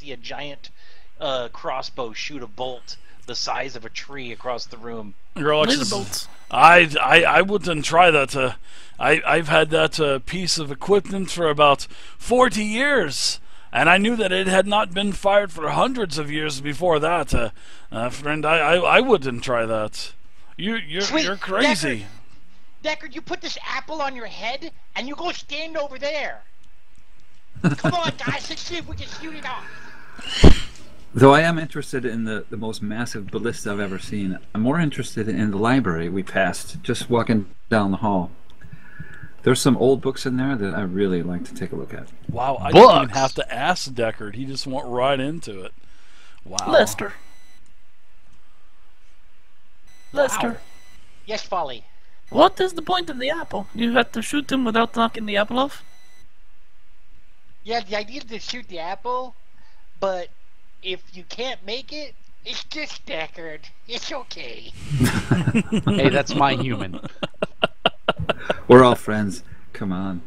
see a giant crossbow shoot a bolt the size of a tree across the room. Laser bolts. I wouldn't try that. I've had that piece of equipment for about 40 years, and I knew that it had not been fired for hundreds of years before that. Friend, I wouldn't try that. You're crazy. Deckard, you put this apple on your head, and you go stand over there. Come on, guys, let's see if we can shoot it off. Though I am interested in the most massive ballista I've ever seen, I'm more interested in the library we passed, just walking down the hall. There's some old books in there that I really like to take a look at. Wow, I didn't even have to ask Deckard. He just went right into it. Wow. Lester. Wow. Yes, Folly. What is the point of the apple? You have to shoot him without knocking the apple off? Yeah, the idea is to shoot the apple, but if you can't make it, it's just Deckard. It's okay. Hey, that's my human. We're all friends. Come on.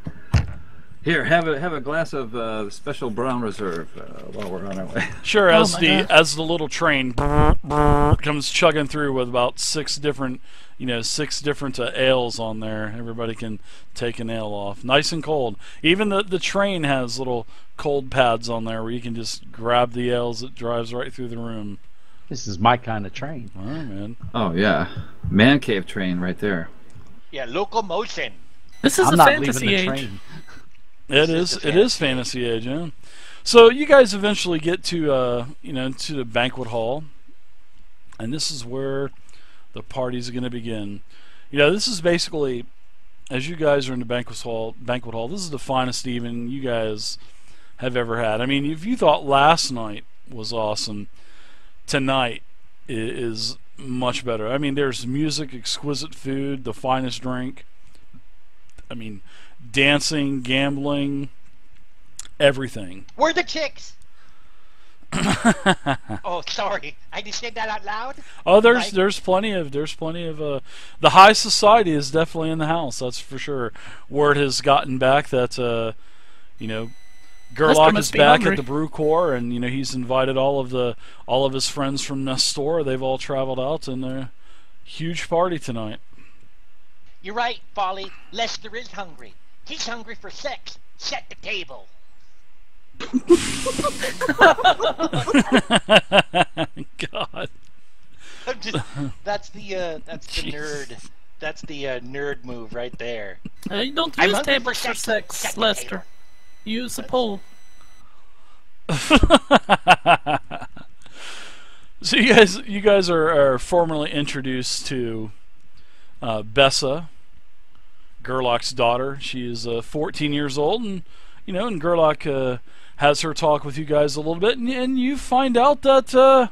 Here, have a glass of special brown reserve while we're on our way. Sure, as the little train comes chugging through with about six different ales on there. Everybody can take an ale off, nice and cold. Even the train has little cold pads on there where you can just grab the ales. It drives right through the room. This is my kind of train. All right, man. Oh yeah, man cave train right there. Yeah, locomotion. This is I'm a not fantasy leaving the age. train. It is fantasy age, yeah. So you guys eventually get to to the banquet hall, and this is where the party's going to begin. This is basically, as you guys are in the banquet hall, this is the finest evening you guys have ever had. I mean, if you thought last night was awesome, tonight is much better. I mean, there's music, exquisite food, the finest drink. I mean, dancing, gambling, everything. Where are the chicks? Oh, sorry. I just said that out loud. Oh, there's plenty of the high society is definitely in the house. That's for sure. Word has gotten back that Gerlach is back at the brew corps, and he's invited all of his friends from Nestor. They've all traveled out, and a huge party tonight. You're right, Folly. Lester is hungry. He's hungry for sex. Set the table. God. That's the nerd move right there. You don't use tables for sex, Lester. Use a pole. So you guys are formally introduced to Bessa, Gerlach's daughter. She is 14 years old, and and Gerlach has her talk with you guys a little bit, and you find out that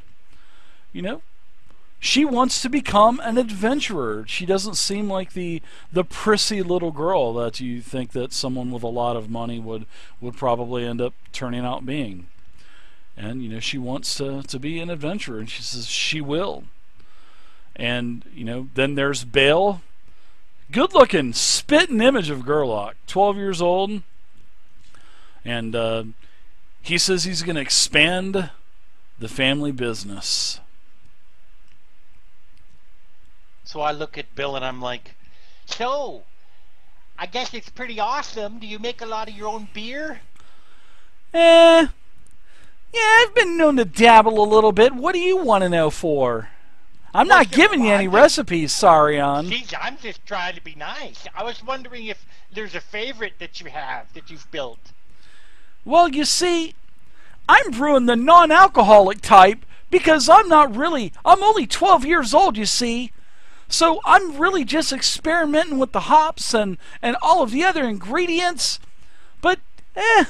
she wants to become an adventurer. She doesn't seem like the prissy little girl that you think that someone with a lot of money would probably end up turning out being. And she wants to be an adventurer, and she says she will. And then there's Bale, good-looking, spitting image of Gerlach, 12 years old, and he says he's going to expand the family business. So I look at Bill and I'm like, so, I guess it's pretty awesome. Do you make a lot of your own beer? Yeah, I've been known to dabble a little bit. What do you want to know for? I'm not giving you any recipes, Sarion. Geez, I'm just trying to be nice. I was wondering if there's a favorite that you have, that you've built. Well, you see, I'm brewing the non-alcoholic type because I'm only 12 years old, you see. So I'm really just experimenting with the hops and all of the other ingredients. But, the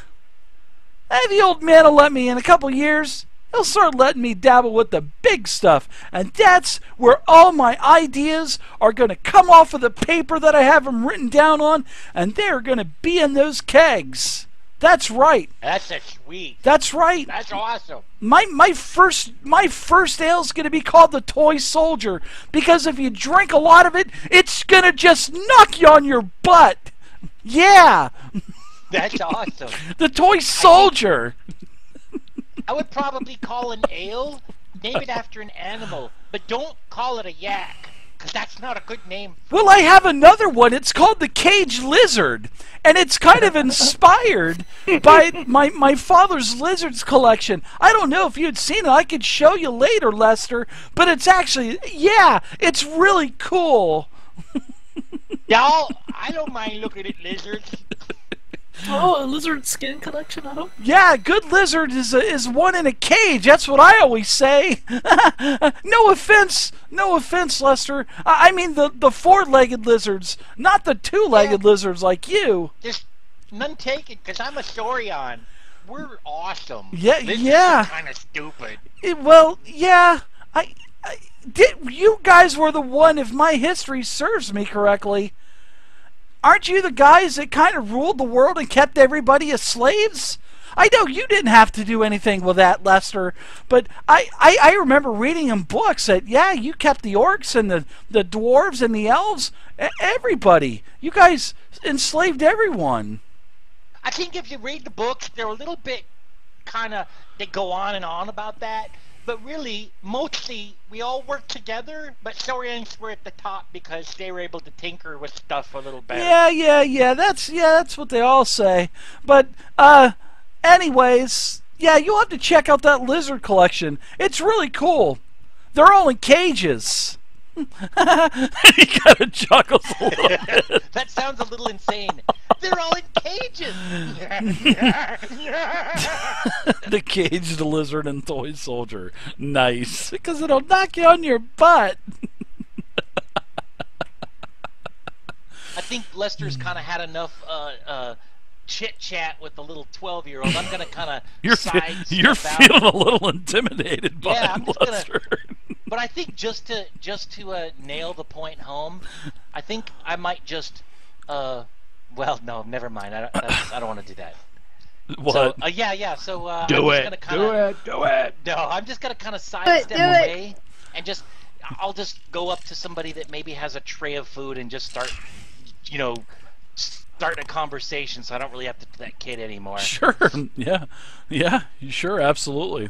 old man will let me in a couple years. He'll start letting me dabble with the big stuff. And that's where all my ideas are going to come off of the paper that I have them written down on. And they're going to be in those kegs. That's right. That's sweet. That's right. That's awesome. My first ale's going to be called the Toy Soldier, because if you drink a lot of it, it's going to just knock you on your butt. Yeah. That's awesome. The Toy Soldier. I would probably call an ale, name it after an animal, but don't call it a yak, because that's not a good name. Well, I have another one. It's called the cage lizard, and it's kind of inspired by my father's lizards collection. I don't know if you'd seen it. I could show you later, Lester, but it's actually, yeah, it's really cool. Y'all, I don't mind looking at lizards. Oh, a lizard skin collection, I hope. Yeah, good lizard is one in a cage. That's what I always say. No offense, Lester. I mean the four-legged lizards, not the two-legged lizards like you. Just none taken, because I'm a Saurian. We're awesome. Yeah, Lizards yeah. are kind of stupid. Well, yeah. I did. You guys were the one, if my history serves me correctly. Aren't you the guys that kind of ruled the world and kept everybody as slaves? I know you didn't have to do anything with that, Lester, but I remember reading in books that, yeah, you kept the orcs and the dwarves and the elves, everybody. You guys enslaved everyone. I think if you read the books, they're a little bit kind of, they go on and on about that. But really, mostly, we all worked together, but Saurians were at the top because they were able to tinker with stuff a little better. Yeah. That's what they all say. But, anyways, yeah, you'll have to check out that lizard collection. It's really cool. They're all in cages. He kind of chuckles a little bit. That sounds a little insane. They're all in cages. The caged lizard and toy soldier. Nice. Because it'll knock you on your butt. I think Lester's kind of had enough chit-chat with the little 12-year-old. I'm going to kind of You're feeling a little intimidated by I'm just Lester. But I think just to nail the point home, I think I might just well, no, never mind. I don't want to do that. What? So, yeah. So Do I'm it. Just gonna Do it. No, I'm just gonna kind of sidestep away and I'll just go up to somebody that maybe has a tray of food and just start a conversation, so I don't really have to do that kid anymore. Sure. Yeah. Sure. Absolutely.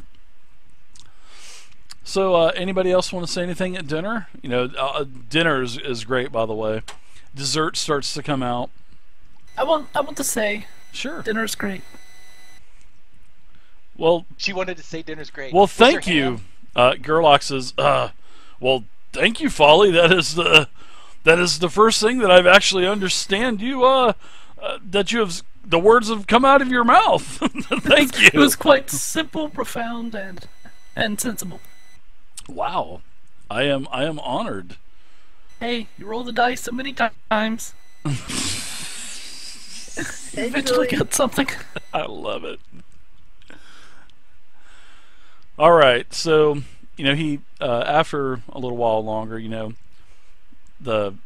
So, anybody else want to say anything at dinner? Dinner is great, by the way. Dessert starts to come out. I want to say, Sure. dinner's great. Well, She wanted to say dinner's great. well, Was there thank you. ham? Gerlach says, well, thank you, Folly. That is the first thing that I've actually understand you. That you have the words have come out of your mouth. Thank you. It was quite simple, profound, and sensible. Wow, I am honored. Hey, you roll the dice so many times. Eventually get something. I love it. All right, so he after a little while longer,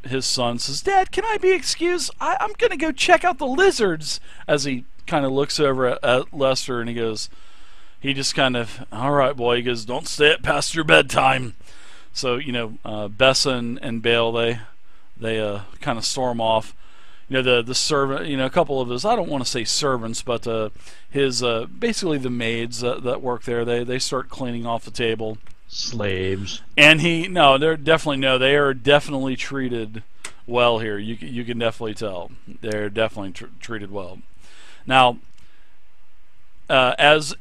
his son says, "Dad, can I be excused? I'm gonna go check out the lizards." As he kind of looks over at Lester, and he just kind of, "All right, boy," he goes, "don't stay up past your bedtime." So Bessa and Bale, they kind of storm off. The servant, a couple of his, I don't want to say servants, but his basically the maids that work there, they start cleaning off the table. Slaves. And they are definitely treated well here. You can definitely tell they're definitely treated well. Now, as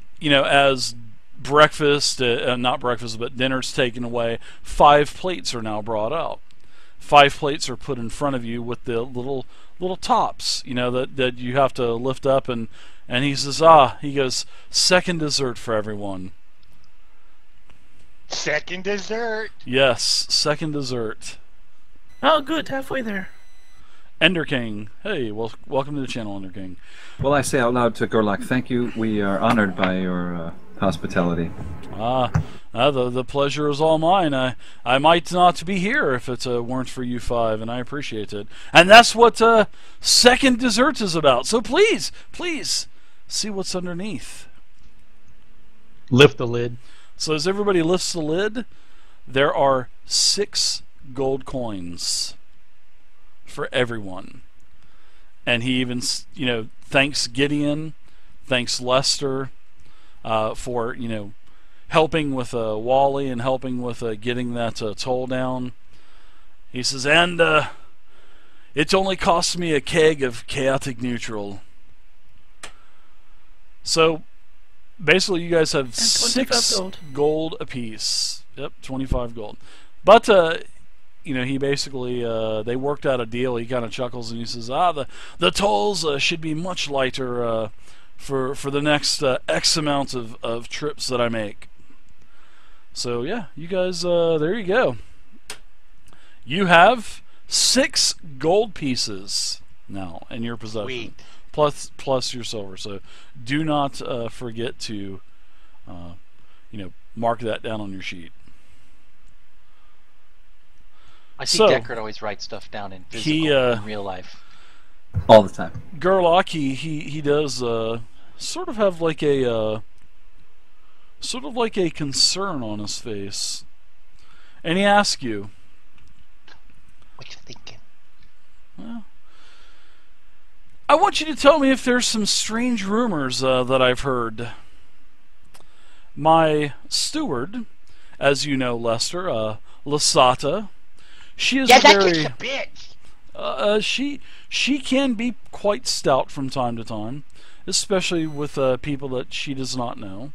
breakfast, not breakfast, but dinner's taken away, 5 plates are now brought out. 5 plates are put in front of you with the little tops, that you have to lift up, and he says, he goes, "Second dessert for everyone." Second dessert. Yes, second dessert. Oh, good, halfway there. Ender King, hey, welcome to the channel, Ender King. Well, I say out loud to Gerlach, thank you. We are honored by your hospitality. The pleasure is all mine. I might not be here if it weren't for you 5, and I appreciate it. And that's what second dessert is about. So please see what's underneath. Lift the lid. So as everybody lifts the lid, there are 6 gold coins for everyone. And he even, thanks Gideon, thanks Lester, for helping with Wally and helping with getting that toll down. He says, and it only cost me a keg of chaotic neutral. So basically, you guys have 6 gold apiece. Yep, 25 gold. But he basically they worked out a deal. He kind of chuckles and he says, the tolls should be much lighter for the next X amount of trips that I make. So yeah, you guys, there you go. You have 6 gold pieces now in your possession, plus your silver. So do not forget to, mark that down on your sheet. I see Deckard always writes stuff down in physical, in real life. All the time. Gerlach, he does sort of have like a concern on his face, and he asks you, "What you thinking?" Well, I want you to tell me if there's some strange rumors that I've heard. My steward, as you know, Lester, Lasata, she is that chick's a bitch. She can be quite stout from time to time, especially with people that she does not know.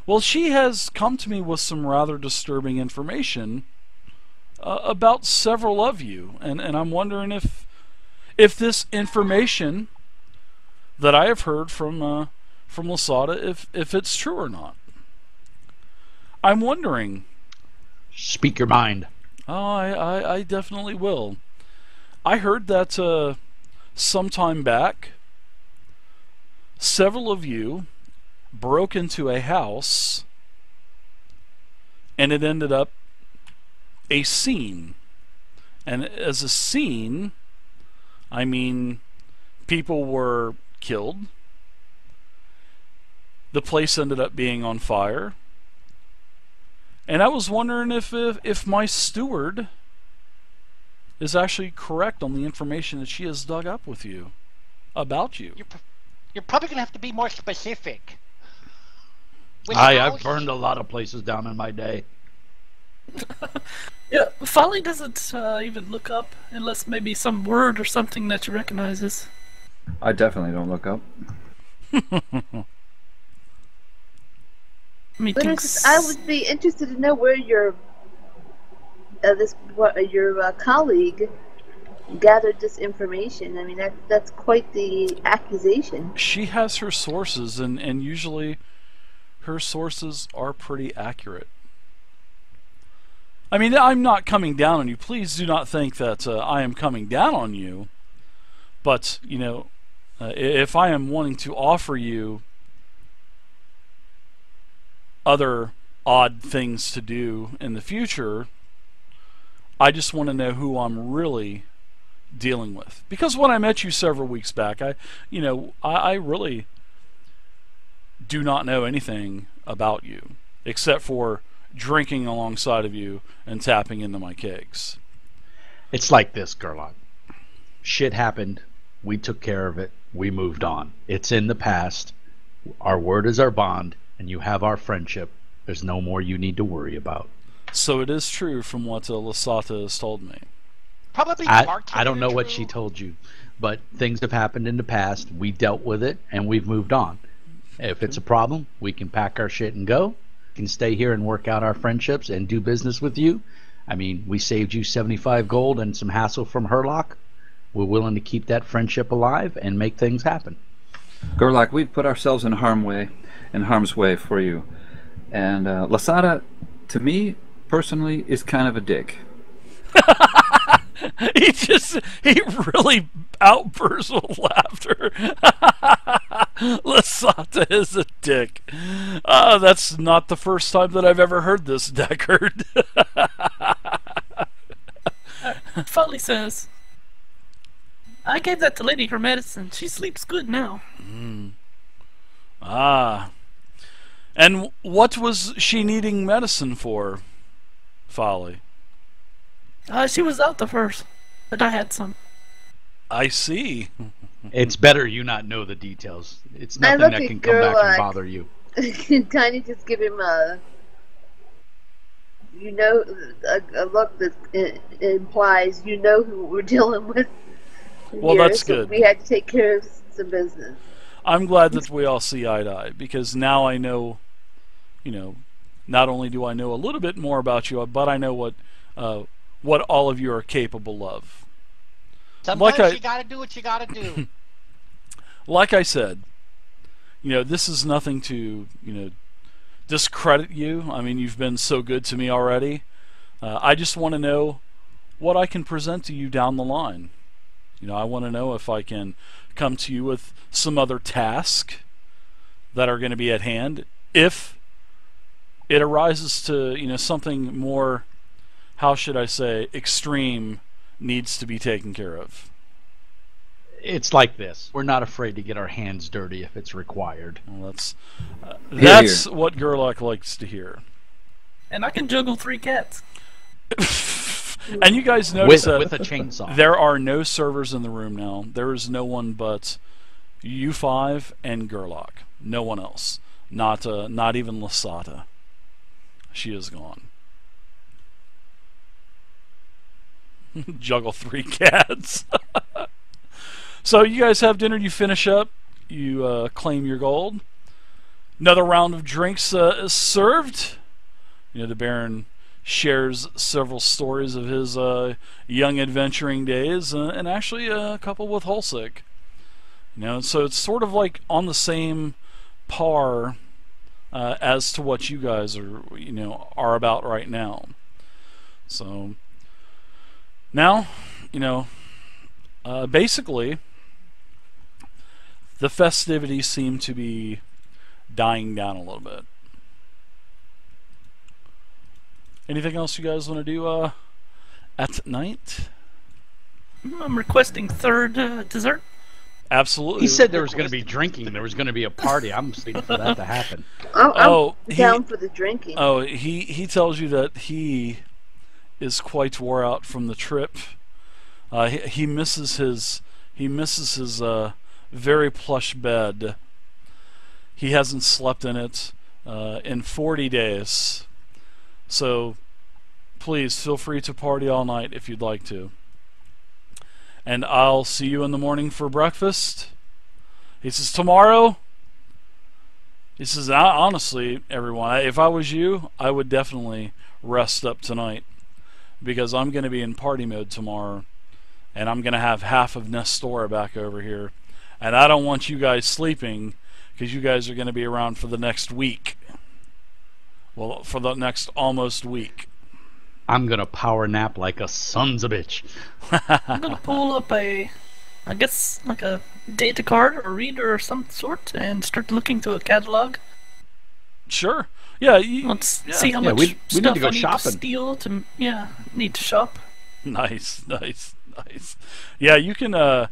Well, she has come to me with some rather disturbing information about several of you, and I'm wondering if this information that I have heard from Lasata, if it's true or not. I'm wondering. Speak your mind. Oh, I definitely will. I heard that sometime back, several of you broke into a house, and it ended up a scene. And as a scene, I mean people were killed. The place ended up being on fire. And I was wondering if my steward is actually correct on the information that she has dug up with you about you. You're probably going to have to be more specific. I've burned a lot of places down in my day. Yeah, Folly doesn't even look up unless maybe some word or something that you recognizes. I definitely don't look up. I would be interested to know where your colleague gathered this information. I mean, that's quite the accusation. She has her sources, and usually her sources are pretty accurate. I mean, I'm not coming down on you. Please do not think that I am coming down on you. But, if I am wanting to offer you other odd things to do in the future, I just want to know who I'm really dealing with. Because when I met you several weeks back, I really do not know anything about you except for drinking alongside of you and tapping into my kegs. It's like this, Gerlach. Shit happened. We took care of it. We moved on. It's in the past. Our word is our bond, and you have our friendship. There's no more you need to worry about. So it is true from what Lasata has told me. Probably I don't know what she told you, but things have happened in the past. We dealt with it, and we've moved on. If it's a problem, we can pack our shit and go. We can stay here and work out our friendships and do business with you. I mean, we saved you 75 gold and some hassle from Herlock. We're willing to keep that friendship alive and make things happen. Gerlach, we've put ourselves in harm's way for you. And Lasata, to me, personally, is kind of a dick. he really outbursts with laughter. Lasata is a dick. That's not the first time that I've ever heard this, Deckard. Folly says, I gave that to Lady her medicine. She sleeps good now. Ah. And what was she needing medicine for, Folly? She was out the first, but I had some. I see. It's better you not know the details. It's nothing that can come back and bother you. kind of just give him a look that implies who we're dealing with. Well, here, that's so good. We had to take care of some business. I'm glad that we all see eye to eye, because now I know, not only do I know a little bit more about you, but I know what all of you are capable of. Sometimes you gotta do what you gotta do. Like I said, this is nothing to, discredit you. I mean, you've been so good to me already. I just want to know what I can present to you down the line. I want to know if I can come to you with some other tasks that are going to be at hand. If it arises to, something more, how should I say, extreme needs to be taken care of. It's like this. We're not afraid to get our hands dirty if it's required. Well, that's what Gerlach likes to hear. And I can juggle 3 cats. And you guys notice that with a chainsaw. There are no servers in the room now. There is no one but you 5 and Gerlach. No one else. Not even Lasata. She is gone. Juggle 3 cats. So you guys have dinner. You finish up. You claim your gold. Another round of drinks is served. The Baron shares several stories of his young adventuring days, and actually a couple with Holsick. So it's sort of like on the same par as to what you guys are about right now. So now, basically, the festivities seem to be dying down a little bit. Anything else you guys want to do at night? I'm requesting 3rd dessert. Absolutely. He said there was going to be drinking. There was going to be a party. I'm just waiting for that to happen. I'm down for the drinking. Oh, he tells you that he is quite wore out from the trip. He misses his very plush bed. He hasn't slept in it in 40 days. So please feel free to party all night if you'd like to. And I'll see you in the morning for breakfast. He says, tomorrow? He says, honestly, everyone, if I was you, I would definitely rest up tonight, because I'm going to be in party mode tomorrow, and I'm going to have half of Nestora back over here. And I don't want you guys sleeping, because you guys are going to be around for the next week. Well, for the next almost week. I'm going to power nap like a son's a bitch. I'm going to pull up I guess, like a data card or reader or some sort and start looking through a catalog. Sure. Yeah. Let's see how much we stuff need to go I need shopping. to steal to, need to shop. Nice. Yeah, you can, the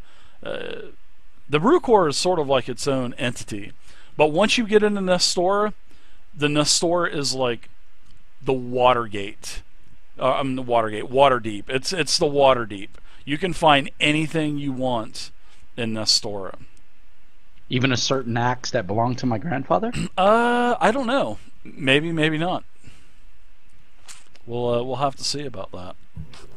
Brucor is sort of like its own entity. But once you get into Nestora, the Nestora is like the Watergate. Waterdeep. It's the Waterdeep. You can find anything you want in Nestora. Even a certain axe that belonged to my grandfather? I don't know. Maybe not. We'll have to see about that.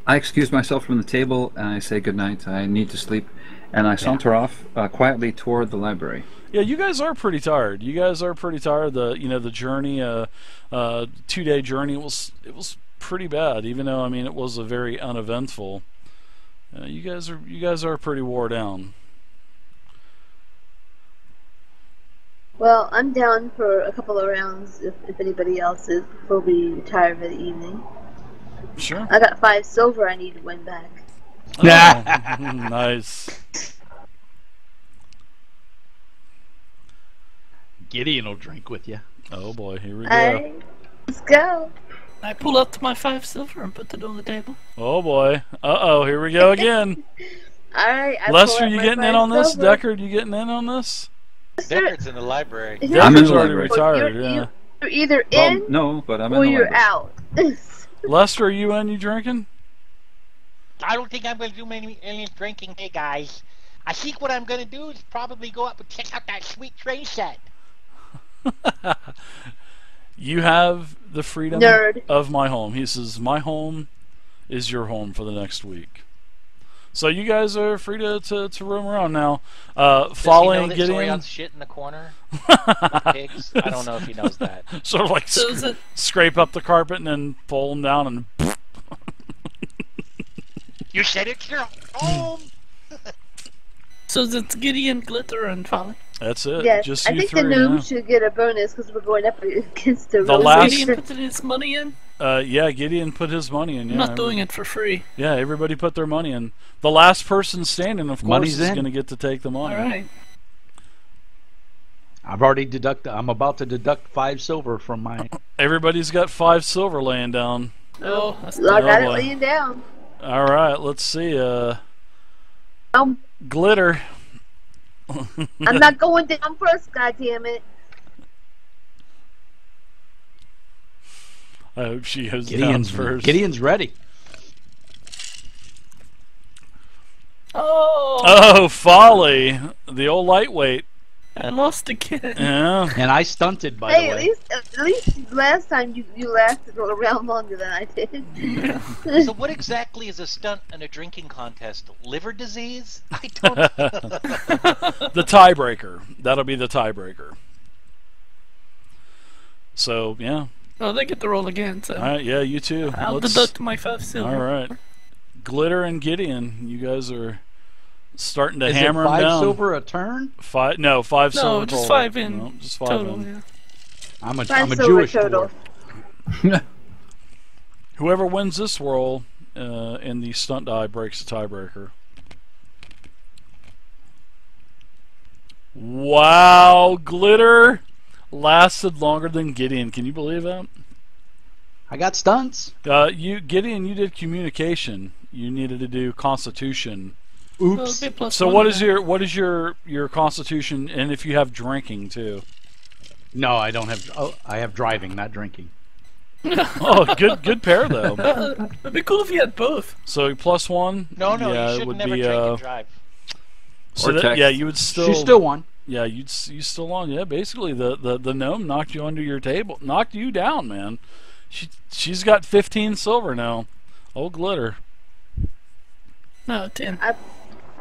I excuse myself from the table and I say goodnight. I need to sleep, and I saunter off quietly toward the library. Yeah, you guys are pretty tired. The journey, 2-day journey, it was pretty bad. Even though it was a very uneventful. You guys are pretty wore down. Well, I'm down for a couple of rounds if anybody else is before we retire for the evening. Sure. I got 5 silver I need to win back. Oh, nice. Gideon will drink with you. Oh boy, here we go. Alright, let's go. I pull out my 5 silver and put it on the table. Oh boy. Uh-oh, here we go again. Alright, Lester, you getting in on this? Deckard, you getting in on this? Deckard's in the library. Deckard's already retired, yeah. You're either in Well, no, but I'm in or the you're library. out. Lester, are you in? You drinking? I don't think I'm going to do any drinking. Hey, guys. I think what I'm going to do is probably go up and check out that sweet train set. You have the freedom Nerd. of my home. He says, my home is your home for the next week. So you guys are free to roam around now. Following Does he know that Gideon. Zorion's shit in the corner? With pigs? I don't know if he knows that. Sort of like scrape up the carpet and then pull them down and. You said it's your home. So it's Gideon, Glitter, and Folly. That's it. Yes, Just I you think three. the gnome Yeah. should get a bonus because we're going up against the last- Gideon put his money in? Yeah, Gideon put his money in. Yeah, I'm not doing it for free. Yeah, everybody put their money in. The last person standing, of course, Money's is in. going to get to take the money. Alright. I've already deducted. I'm about to deduct 5 silver from my. Everybody's got 5 silver laying down. Oh, that's I got it boy. laying down. All right, let's see. I'm Glitter. not going down first, goddammit. I hope she goes down Gideon's first. Gideon's ready. Oh! Oh, Folly, the old lightweight. I lost again. Yeah. And I stunted, by Hey, the way. at least last time you lasted around longer than I did. So what exactly is a stunt in a drinking contest? Liver disease? I don't. The tiebreaker. That'll be the tiebreaker. So yeah. Oh, they get the roll again, so All right. Yeah, you too. I'll Let's- deduct my 5 silver. All right. Glitter and Gideon, you guys are starting to Is hammer it 5 them down. silver a turn? 5 silver. No, just total. 5 in No, just 5 total, in. yeah. I'm a 5 silver Jewish total. dwarf. Whoever wins this roll in the stunt die breaks the tiebreaker. Wow, Glitter lasted longer than Gideon. Can you believe that? I got stunts. Gideon, you did communication. You needed to do Constitution. Well, it'll be plus So 1 what is then. your Constitution, and if you have drinking too? No, I don't have. Oh, I have driving, not drinking. Oh, good pair though. It'd be cool if you had both. So plus 1. No, yeah, you it should would never be, drink and drive. So Or that, text. yeah, you would still. She still won. Yeah, you still on. Yeah, basically the gnome knocked you under your table, knocked you down, man. She's got 15 silver now. Old Glitter. No, 10.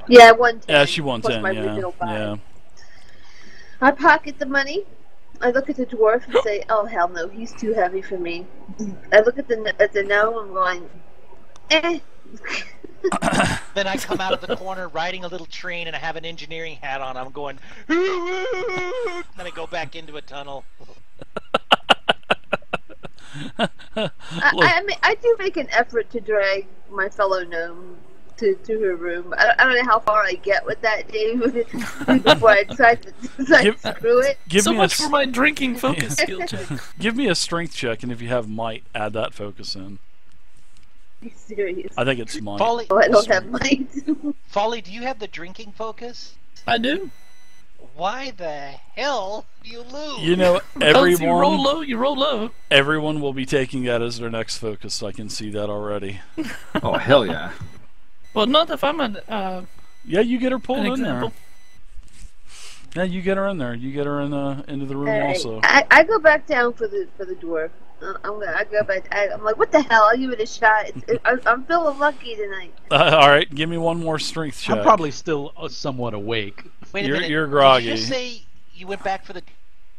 Yeah, I won 10. Yeah, she won plus 10. my Yeah, original 5. yeah. I pocket the money. I look at the dwarf and say, "Oh hell no, he's too heavy for me." I look at the gnome and I'm going, "Eh." Then I come out of the corner riding a little train and I have an engineering hat on. I'm going, then I go back into a tunnel. I mean, I do make an effort to drag my fellow gnome to her room. I don't know how far I get with that, Dave, before I decide to screw it. Give So me much a, for my drinking focus skill check. Give me a strength check, and if you have might, add that focus in. Are you serious? I think it's might. Folly, Oh, I don't have might. Folly, do you have the drinking focus? I do. Why the hell do you lose? You know, Because you roll everyone, low, you roll low. everyone will be taking that as their next focus. I can see that already. Oh, hell yeah. Well, not if I'm Yeah, you get her pulled an in example. there. Yeah, you get her in there. You get her in into the room Alright, also. I go back down for the dwarf. I go back. I'm like, what the hell? I'll give it a shot. I'm feeling lucky tonight. All right, give me one more strength check. I'm probably still somewhat awake. Wait a You're- minute. you're groggy. Did you just say you went back for the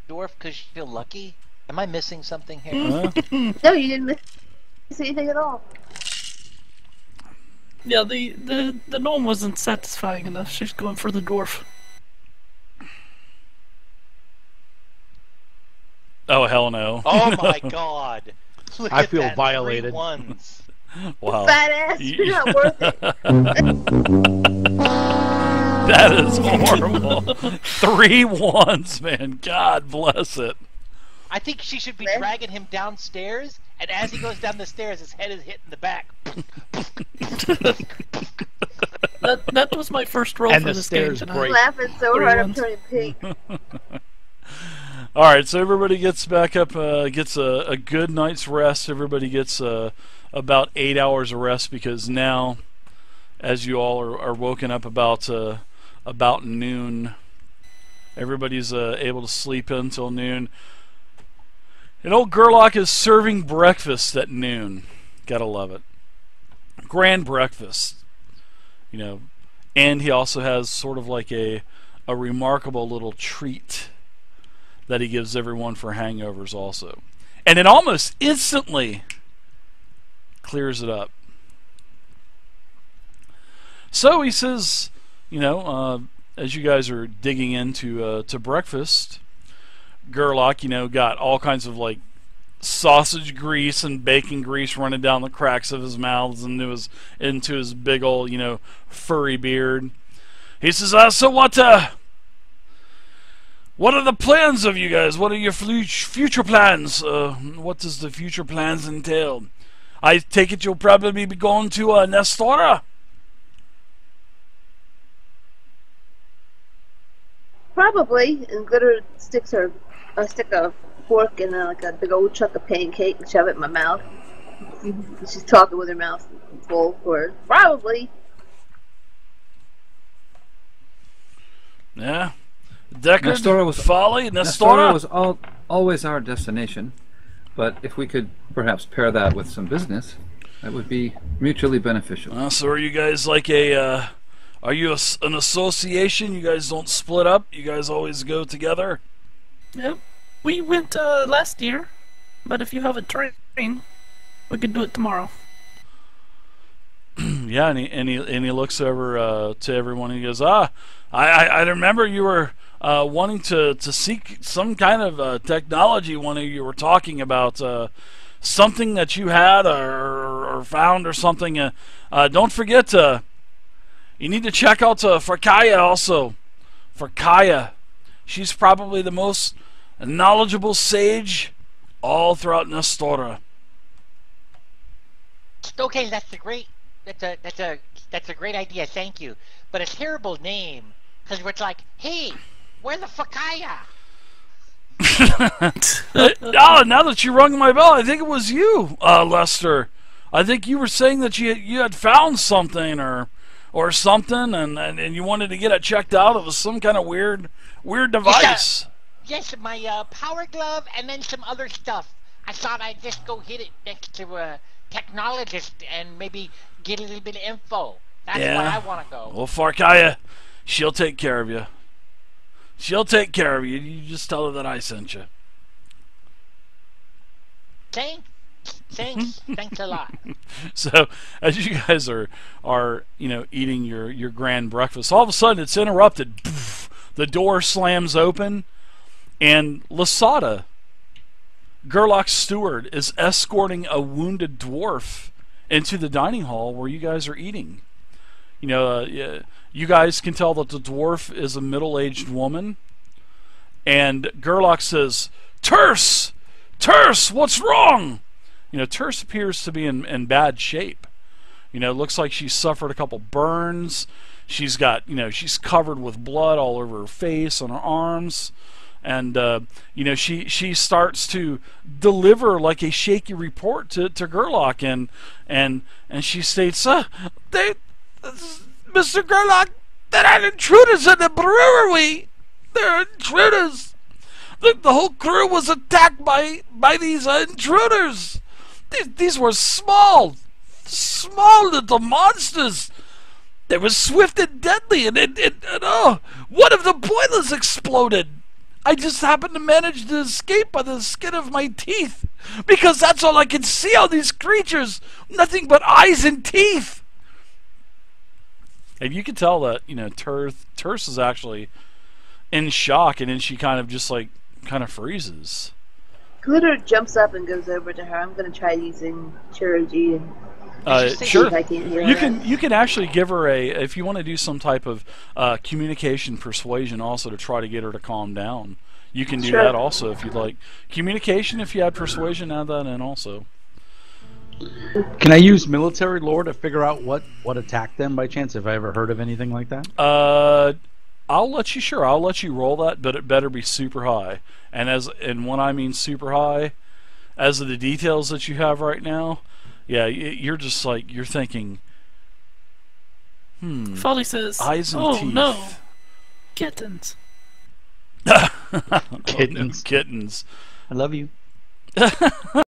dwarf because you feel lucky? Am I missing something here? Huh? No, you didn't miss anything at all. Yeah, the gnome wasn't satisfying enough. She's going for the dwarf. Oh hell no! Oh my god! Look I at feel that, violated. 3 ones. Wow, Fat ass, you're not worth it. that is horrible. 3 ones, man. God bless it. I think she should be dragging him downstairs, and as he goes down the stairs, his head is hitting the back. That was my first roll And for the this game stairs tonight. break. Laughing so Three hard I'm ones. turning pink. All right, so everybody gets back up, gets a good night's rest. Everybody gets about 8 hours of rest because now, as you all are woken up about noon Everybody's able to sleep until noon. And old Gerlach is serving breakfast at noon. Gotta love it. Grand breakfast. You know, and he also has sort of like a remarkable little treat that he gives everyone for hangovers also. And it almost instantly clears it up. So he says, you know, as you guys are digging into to breakfast, Gerlach, you know, got all kinds of like sausage grease and bacon grease running down the cracks of his mouth and into his big old, you know, furry beard. He says, so what are the plans of you guys? What are your future plans? What does the future plans entail? I take it you'll probably be going to Nestora? Probably. And Glitter stick a fork in like a big old chunk of pancake and shove it in my mouth. She's talking with her mouth full for probably. Yeah. Deckard, Nestora was Folly, Nestora was always our destination, but if we could perhaps pair that with some business, that would be mutually beneficial. So are you guys like a? Are you an association? You guys don't split up? You guys always go together? Yep. We went last year, but if you have a train, we could do it tomorrow. Yeah, and he looks over to everyone and he goes, I remember you were wanting to seek some kind of technology. One of you were talking about something that you had or found or something. Don't forget you need to check out Farkaya also. Farkaya, she's probably the most knowledgeable sage all throughout Nestora. Okay, that's a great great idea. Thank you, but a terrible name because it's like, hey, where's the Fakaya? Now that you rung my bell, I think it was you, Lester. I think you were saying that you had found something or something, and you wanted to get it checked out. It was some kind of weird device. Yes, my power glove and then some other stuff. I thought I'd just go hit it next to a technologist and maybe get a little bit of info. That's where I want to go. Well, Farkaya, she'll take care of you. She'll take care of you. You just tell her that I sent you. Thanks. Thanks a lot. So, as you guys are you know, eating your grand breakfast, all of a sudden it's interrupted. Poof, the door slams open, and Lasada, Gerlach's steward, is escorting a wounded dwarf into the dining hall where you guys are eating. You know, you guys can tell that the dwarf is a middle-aged woman, and Gerlach says, Terse, what's wrong? You know, Terse appears to be in bad shape. You know, it looks like she's suffered a couple burns. She's got, you know, she's covered with blood all over her face and her arms. And, you know, she starts to deliver like a shaky report to Gerlach. And she states, Mr. Gerlach, there are intruders in the brewery. There are intruders. The whole crew was attacked by these intruders. These were small little monsters. They were swift and deadly, and one of the boilers exploded. I just happened to manage to escape by the skin of my teeth, because that's all I can see on these creatures. Nothing but eyes and teeth. And you can tell that, you know, Terse is actually in shock, and then she kind of freezes. Glitter jumps up and goes over to her. I'm going to try using Chirurgy and sure. if I can't hear her. You can actually give her if you want to do some type of communication persuasion also to try to get her to calm down. You can do that also if you'd like. Communication, if you had persuasion, add that in also. Can I use military lore to figure out what attacked them by chance? Have I ever heard of anything like that? I'll let you roll that, but it better be super high. And when I mean super high, as of the details that you have right now, yeah, you're just like, you're thinking, Folly says, eyes and oh teeth. no, kittens. Kittens. Kittens. I love you.